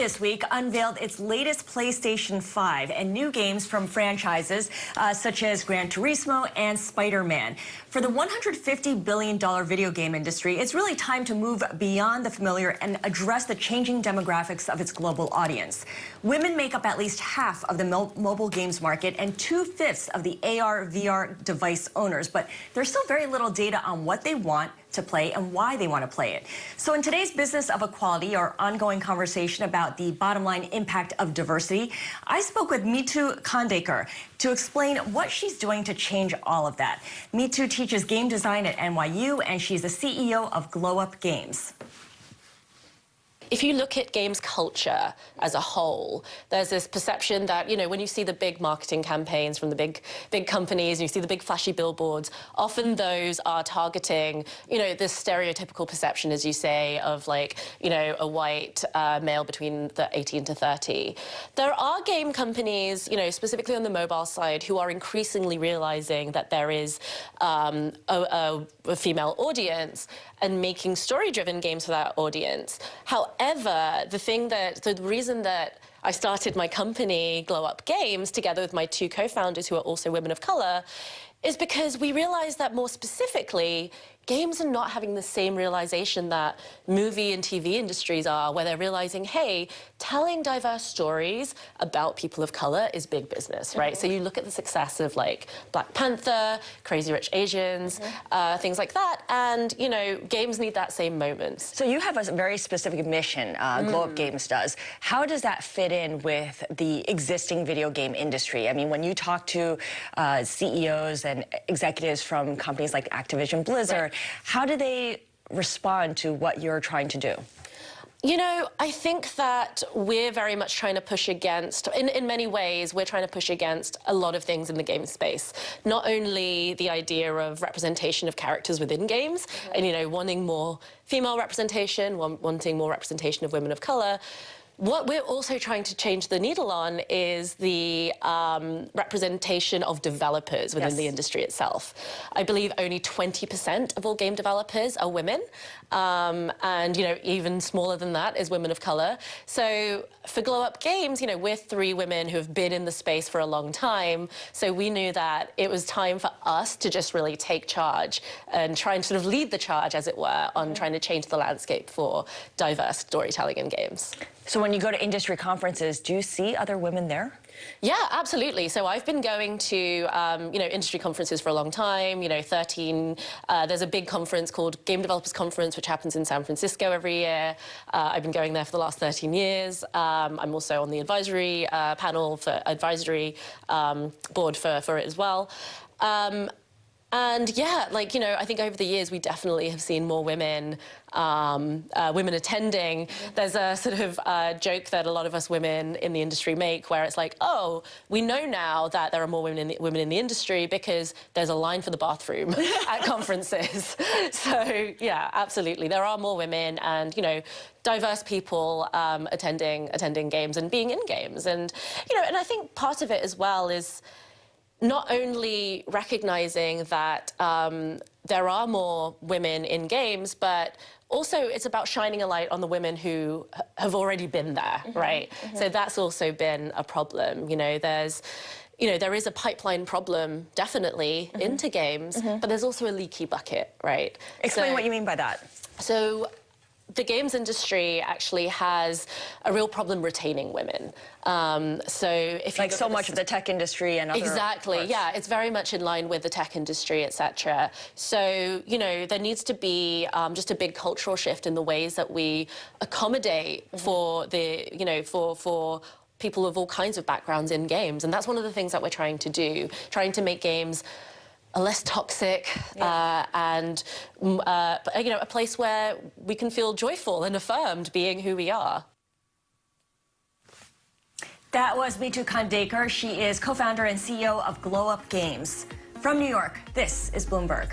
this week unveiled its latest PlayStation 5 and new games from franchises such as Gran Turismo and Spider-Man. For the $150 billion video game industry, it's really time to move beyond the familiar and address the changing demographics of its global audience. Women make up at least half of the mobile games market and 2/5 of the AR/VR device owners, but there's still very little data on what they want to play and why they want to play it. So in today's Business of Equality, our ongoing conversation about the bottom line impact of diversity, I spoke with Mitu Khandaker to explain what she's doing to change all of that. Mitu teaches game design at NYU, and she's the CEO of Glow Up Games. If you look at games culture as a whole, there's this perception that, you know, when you see the big marketing campaigns from the big companies, and you see the big flashy billboards, often those are targeting, you know, this stereotypical perception, as you say, of like, you know, a white male between the 18 to 30. There are game companies, you know, specifically on the mobile side, who are increasingly realizing that there is a female audience and making story-driven games for that audience. However, the reason that I started my company, Glow Up Games, together with my two co-founders who are also women of color, is because we realized that more specifically, games are not having the same realization that movie and TV industries are, where they're realizing, hey, telling diverse stories about people of color is big business, right? So you look at the success of like Black Panther, Crazy Rich Asians, things like that, and you know, games need that same moment. So you have a very specific mission, Glow Up Games does. How does that fit in with the existing video game industry? I mean, when you talk to CEOs and executives from companies like Activision Blizzard, how do they respond to what you're trying to do? You know, I think that we're very much trying to push against, in many ways, we're trying to push against a lot of things in the game space. Not only the idea of representation of characters within games, and, you know, wanting more female representation, wanting more representation of women of color. What we're also trying to change the needle on is the representation of developers within the industry itself. I believe only 20% of all game developers are women, and you know, even smaller than that is women of color. So for Glow Up Games, you know, we're three women who have been in the space for a long time, so we knew that it was time for us to just really take charge and try and sort of lead the charge, as it were, on trying to change the landscape for diverse storytelling in games. So when you go to industry conferences, do you see other women there? Yeah, absolutely. So I've been going to, you know, industry conferences for a long time, you know, 13. There's a big conference called Game Developers Conference, which happens in San Francisco every year. I've been going there for the last 13 years. I'm also on the advisory panel for advisory board for it as well. And yeah, like, you know, I think over the years, we definitely have seen more women attending. There's a sort of joke that a lot of us women in the industry make where it's like, oh, we know now that there are more women in the industry because there's a line for the bathroom at conferences. So yeah, absolutely. There are more women and, you know, diverse people attending games and being in games. And, you know, and I think part of it as well is not only recognizing that there are more women in games, but also it's about shining a light on the women who have already been there, right? So that's also been a problem. You know, there is a pipeline problem, definitely, into games, but there's also a leaky bucket, right? Explain what you mean by that. So the games industry actually has a real problem retaining women. So if you like so much of the tech industry and other parts. Yeah, it's very much in line with the tech industry, etc. So, you know, there needs to be just a big cultural shift in the ways that we accommodate for the, you know, for people of all kinds of backgrounds in games. And that's one of the things that we're trying to do, trying to make games a less toxic and you know, a place where we can feel joyful and affirmed being who we are. That was Mitu Khandaker. She is co-founder and CEO of Glow Up Games. From New York, this is Bloomberg.